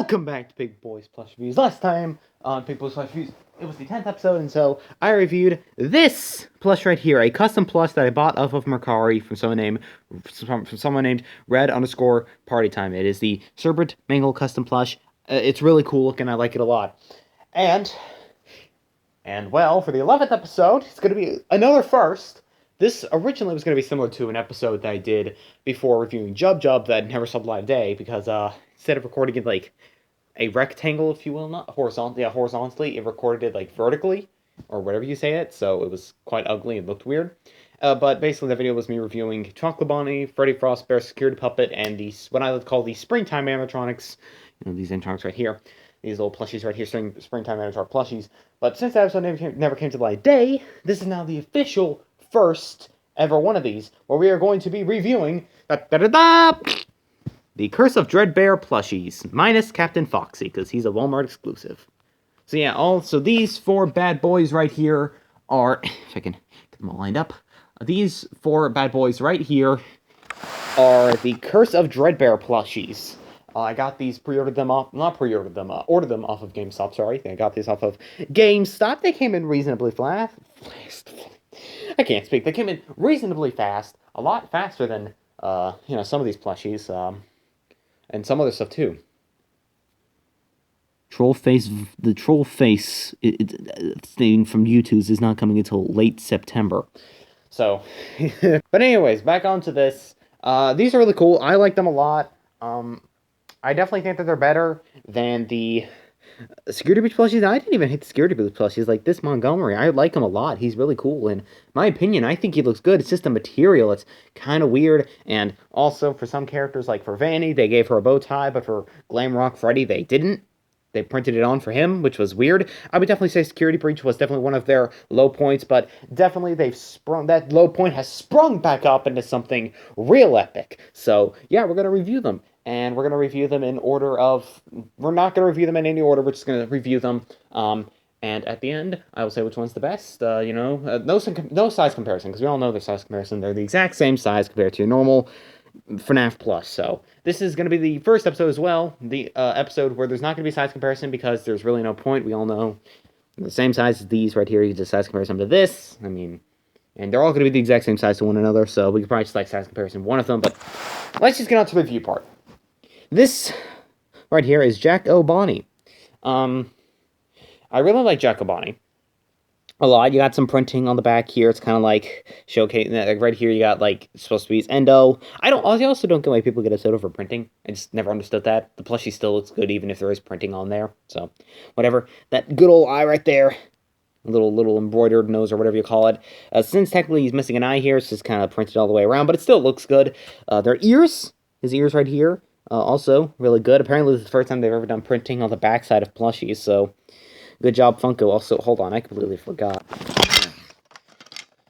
Welcome back to Big Boys Plush Reviews. Last time on Big Boys Plush Reviews, it was the 10th episode, and so I reviewed this plush right here, a custom plush that I bought off of Mercari from someone named Red_Partytime. It is the Sherbet Mangle custom plush. It's really cool looking. I like it a lot. And well, for the 11th episode, it's going to be another first. This originally was going to be similar to an episode that I did before reviewing Jub that never saw the light of day, because instead of recording it like a rectangle, if you will, not horizontally, it recorded it like vertically, or whatever you say it, so it was quite ugly and looked weird. But basically the video was me reviewing Chocolate Bonnie, Freddy Frostbear Security Puppet, and what I would call the Springtime animatronics. You know, these animatronics right here. These little plushies right here, Springtime animatronic plushies. But since that episode never came to the light of day, this is now the official first ever one of these, where we are going to be reviewing the Curse of Dreadbear Plushies, minus Captain Foxy, because he's a Walmart exclusive. So yeah, also these four bad boys right here are, if I can get them all lined up, these four bad boys right here are the Curse of Dreadbear Plushies. I got these, ordered them off of GameStop, sorry. I got these off of GameStop. They came in reasonably fast. I can't speak. They came in reasonably fast, a lot faster than, some of these plushies, and some other stuff too. The troll face thing from YouTube's is not coming until late September. So, but anyways, back onto this. These are really cool. I like them a lot. I definitely think that they're better than the Security Breach plushies. I didn't even hit the Security Breach plushies. Like this Montgomery, I like him a lot. He's really cool. In my opinion, I think he looks good. It's just the material. It's kind of weird. And also, for some characters, like for Vanny, they gave her a bow tie, but for Glam Rock Freddy, they didn't. They printed it on for him, which was weird. I would definitely say Security Breach was definitely one of their low points, but definitely that low point has sprung back up into something real epic. So, yeah, we're going to review them. And we're going to review them in order of... We're not going to review them in any order. We're just going to review them. And at the end, I will say which one's the best. No size comparison, because we all know their size comparison. They're the exact same size compared to your normal FNAF Plus. So this is going to be the first episode as well. The episode where there's not going to be size comparison, because there's really no point. We all know the same size as these right here. You just size comparison to this. I mean... And they're all going to be the exact same size to one another, so we could probably just like size comparison one of them. But let's just get on to the review part. This right here is Jack O'Bonnie. I really like Jack O'Bonnie a lot. You got some printing on the back here. It's kind of like showcasing that. Like right here, you got like it's supposed to be his endo. I also don't get why people get upset over printing. I just never understood that. The plushie still looks good even if there is printing on there. So whatever. That good old eye right there. Little embroidered nose or whatever you call it. Since technically he's missing an eye here, it's just kind of printed all the way around, but it still looks good. Their ears, his ears right here, also really good. Apparently this is the first time they've ever done printing on the backside of plushies, so good job, Funko. Also, hold on, I completely forgot.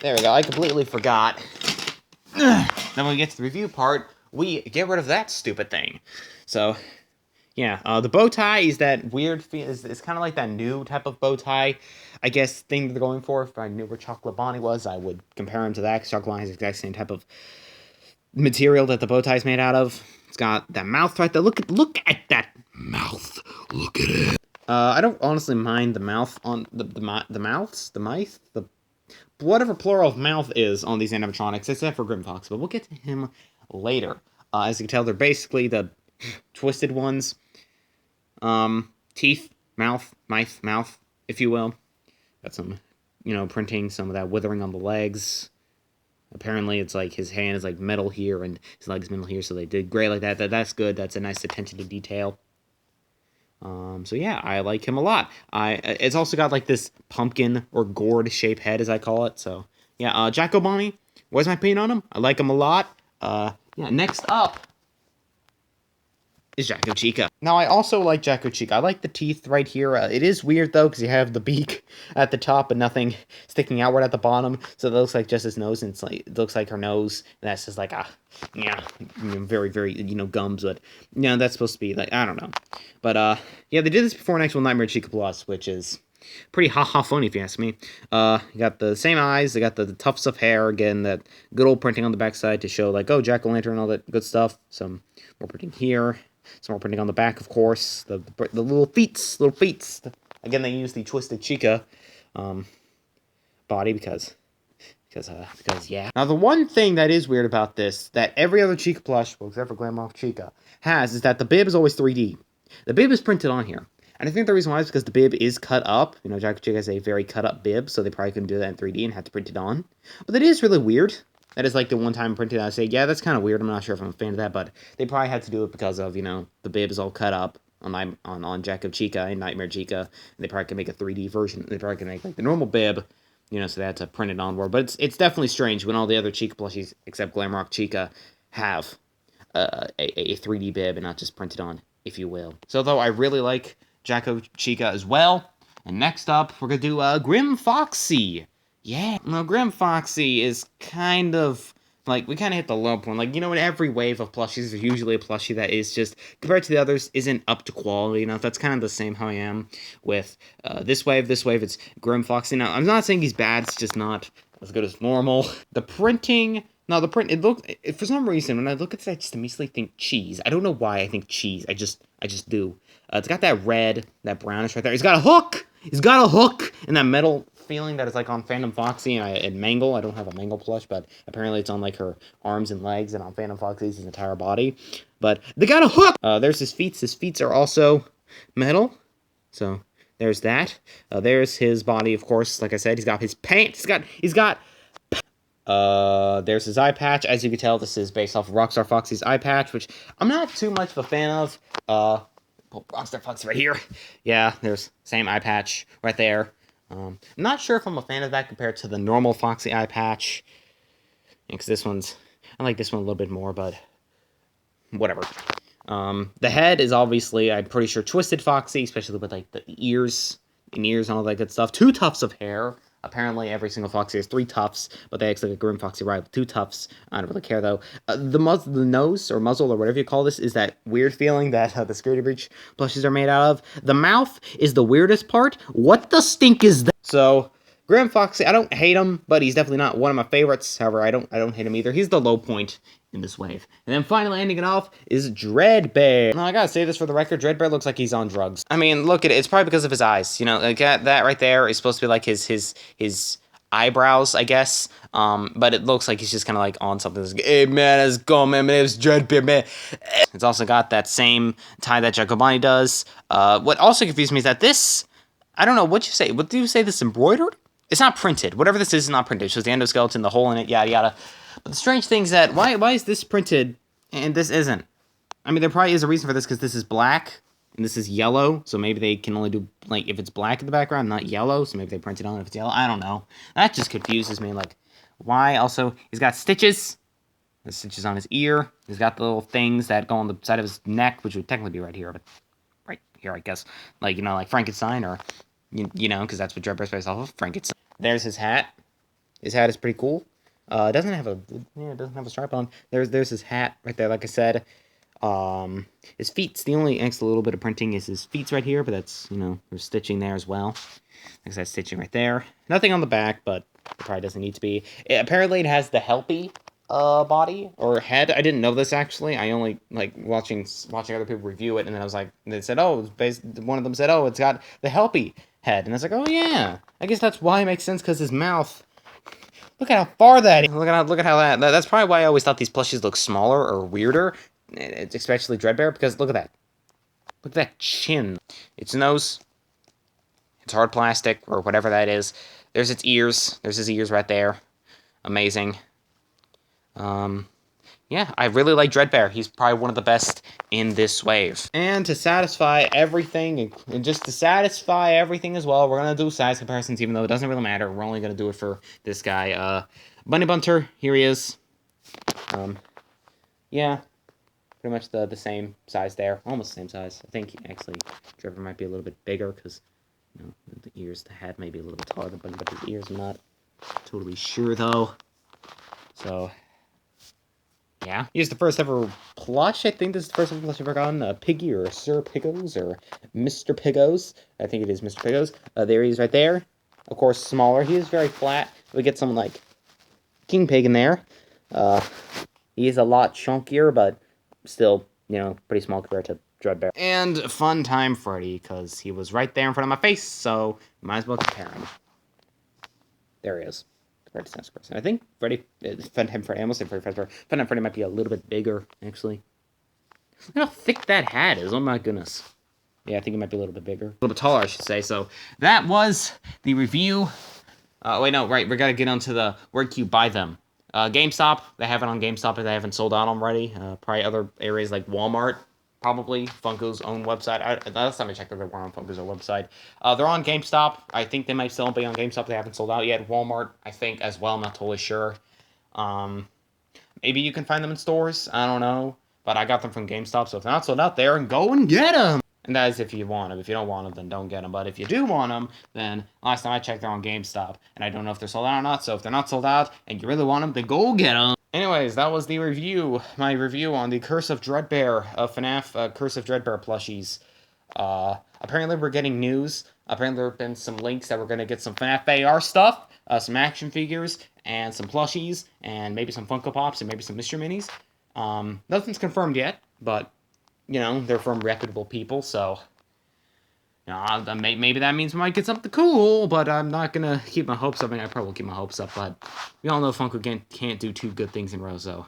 There we go, I completely forgot. Then when we get to the review part, we get rid of that stupid thing. So... yeah, the bow tie is that weird, it's kind of like that new type of bow tie, I guess, thing that they're going for. If I knew where Chocolate Bonnie was, I would compare him to that, because Chocolate Bonnie is the exact same type of material that the bow tie is made out of. It's got that mouth right there. Look at that mouth. Look at it. I don't honestly mind the mouth on whatever plural of mouth is on these animatronics, except for Grim Fox, but we'll get to him later. As you can tell, they're basically the twisted ones. Teeth, mouth, if you will. Got some, printing, some of that withering on the legs. Apparently, it's like his hand is like metal here and his leg is metal here, so they did gray like that. That's good. That's a nice attention to detail. So yeah, I like him a lot. It's also got like this pumpkin or gourd shaped head, as I call it. So yeah, Jack O'Bonnie. What's my opinion on him? I like him a lot. Yeah, next up is Jacko Chica. Now, I also like Jacko Chica. I like the teeth right here. It is weird, though, because you have the beak at the top and nothing sticking outward at the bottom. So it looks like just his nose, and it looks like her nose. And that's just like very, very, gums. But, that's supposed to be, like, I don't know. But, yeah, they did this before in actual Nightmare Chica Plus, which is pretty ha-ha funny, if you ask me. You got the same eyes. They got the tufts of hair. Again, that good old printing on the backside to show, like, oh, Jack-o'-lantern and all that good stuff. Some more printing here. Some more printing on the back, of course. The little feet, Again, they use the Twisted Chica body because yeah. Now, the one thing that is weird about this, that every other Chica plush, well, except for Glamrock Chica, has, is that the bib is always 3D. The bib is printed on here. And I think the reason why is because the bib is cut up. You know, Jacko Chica has a very cut up bib, so they probably couldn't do that in 3D and had to print it on. But that is really weird. That is like the one time printed I say, yeah, that's kind of weird. I'm not sure if I'm a fan of that, but they probably had to do it because of, you know, the bib is all cut up on Jacko Chica and Nightmare Chica. And they probably can make a 3D version. They probably can make like the normal bib, you know, so they had to print it onward. But it's definitely strange when all the other Chica plushies, except Glamrock Chica, have a 3D bib and not just printed on, if you will. So, though, I really like Jacko Chica as well. And next up, we're going to do Grim Foxy. Yeah. Now, Grim Foxy is kind of, like, we kind of hit the low point. Like, you know, in every wave of plushies, there's usually a plushie that is just, compared to the others, isn't up to quality. You know, that's kind of the same how I am with this wave. This wave, it's Grim Foxy. Now, I'm not saying he's bad, it's just not as good as normal. The printing... Now, the print, it looked, for some reason, when I look at it, I just immediately think cheese. I don't know why I think cheese. I just do. It's got that red, that brownish right there. He's got a hook! He's got a hook! And that metal feeling that is like on Phantom Foxy and Mangle. I don't have a Mangle plush, but apparently it's on like her arms and legs, and on Phantom Foxy's his entire body. But they got a hook! There's his feet. His feet are also metal. So, there's that. There's his body, of course. Like I said, he's got his pants. He's got there's his eye patch. As you can tell, this is based off of Rockstar Foxy's eye patch, which I'm not too much of a fan of. Rockstar Foxy right here. Yeah, there's same eye patch right there. I'm not sure if I'm a fan of that compared to the normal Foxy eye patch. Because this one's, I like this one a little bit more, but whatever. The head is obviously, I'm pretty sure, Twisted Foxy, especially with like the ears and all that good stuff. 2 tufts of hair. Apparently, every single Foxy has 3 tufts, but they act like a Grim Foxy ride with 2 tufts. I don't really care, though. The nose, or muzzle, or whatever you call this, is that weird feeling that the Security Breach plushies are made out of. The mouth is the weirdest part. What the stink is that? So, Grim Foxy, I don't hate him, but he's definitely not one of my favorites. However, I don't hate him either. He's the low point in this wave. And then finally ending it off is Dreadbear. Now, I gotta say this for the record, Dreadbear looks like he's on drugs. I mean, look at it. It's probably because of his eyes. You know, like that right there is supposed to be like his eyebrows, I guess. But it looks like he's just kind of like on something. That's like, hey, man, how's it going, man? My name's Dreadbear, man. It's also got that same tie that Jacobani does. What also confused me is that this, I don't know, what'd you say? What do you say this embroidered? It's not printed. Whatever this is not printed. It shows the endoskeleton, the hole in it, yada, yada. But the strange thing is that, why is this printed and this isn't? I mean, there probably is a reason for this, because this is black and this is yellow. So maybe they can only do, like, if it's black in the background, not yellow. So maybe they print it on if it's yellow. I don't know. That just confuses me. Like, why? Also, he's got stitches. There's stitches on his ear. He's got the little things that go on the side of his neck, which would technically be right here, but right here, I guess. Like, you know, like Frankenstein, or, you know, because that's what Dreadbear's based off of, Frankenstein. There's his hat. His hat is pretty cool. It doesn't have a stripe on. There's his hat right there, like I said. His feet's the only extra little bit of printing is his feet's right here, but that's, you know, there's stitching there as well. Like I said, stitching right there. Nothing on the back, but it probably doesn't need to be. Apparently it has the Helpy body or head. I didn't know this actually. I only like watching other people review it, and then I was like, they said, oh, one of them said, oh, it's got the Helpy head, and I was like, oh yeah, I guess that's why it makes sense, because his mouth. Look at how far that is. Look at how that's probably why I always thought these plushies look smaller or weirder, especially Dreadbear, because look at that. Look at that chin. Its nose. It's hard plastic, or whatever that is. There's its ears. There's his ears right there. Amazing. Yeah, I really like Dreadbear. He's probably one of the best in this wave. And to satisfy everything, and just to satisfy everything as well, we're going to do size comparisons, even though it doesn't really matter. We're only going to do it for this guy. Bunny Bunter, here he is. Yeah, pretty much the same size there. Almost the same size. I think, actually, Dreadbear might be a little bit bigger, because, you know, the ears, the head may be a little bit taller than Bunny Bunter's ears. I'm not totally sure, though. So, yeah. Here's the first ever plush. I think this is the first ever plush I've ever gotten. Piggy, or Sir Piggos, or Mr. Piggos. I think it is Mr. Piggos. There he is right there. Of course, smaller. He is very flat. We get someone like King Pig in there. He is a lot chunkier, but still You know, pretty small compared to Dreadbear. And Fun Time Freddy, because he was right there in front of my face, so might as well compare him. There he is. Compared to Santa Claus. And I think Fun Time Freddy, I almost said Freddy Fazbear. Fun Time Freddy might be a little bit bigger, actually. Look how thick that hat is, oh my goodness. Yeah, I think it might be a little bit bigger. A little bit taller, I should say. So, that was the review. Wait, no, right, we gotta get onto the where can you buy them. GameStop, they have it on GameStop if they haven't sold out already. Probably other areas like Walmart, probably. Funko's own website. Last time I checked, they were on Funko's own website. They're on GameStop. I think they might still be on GameStop. They haven't sold out yet. Walmart, I think, as well. I'm not totally sure. Maybe you can find them in stores. I don't know. But I got them from GameStop, so if they're not sold out there, go and get them! And that is if you want them. If you don't want them, then don't get them. But if you do want them, then last time I checked, they're on GameStop. And I don't know if they're sold out or not. So if they're not sold out and you really want them, then go get them. Anyways, that was the review. My review on the Curse of Dreadbear, FNAF Curse of Dreadbear plushies. Apparently we're getting news. Apparently there have been some links that we're going to get some FNAF AR stuff, some action figures, and some plushies, and maybe some Funko Pops, and maybe some Mystery Minis. Nothing's confirmed yet, but, you know, they're from reputable people, so, you know, maybe that means we might get something cool, but I'm not gonna keep my hopes up. I mean, I probably will keep my hopes up, but we all know Funko can't do two good things in a row, so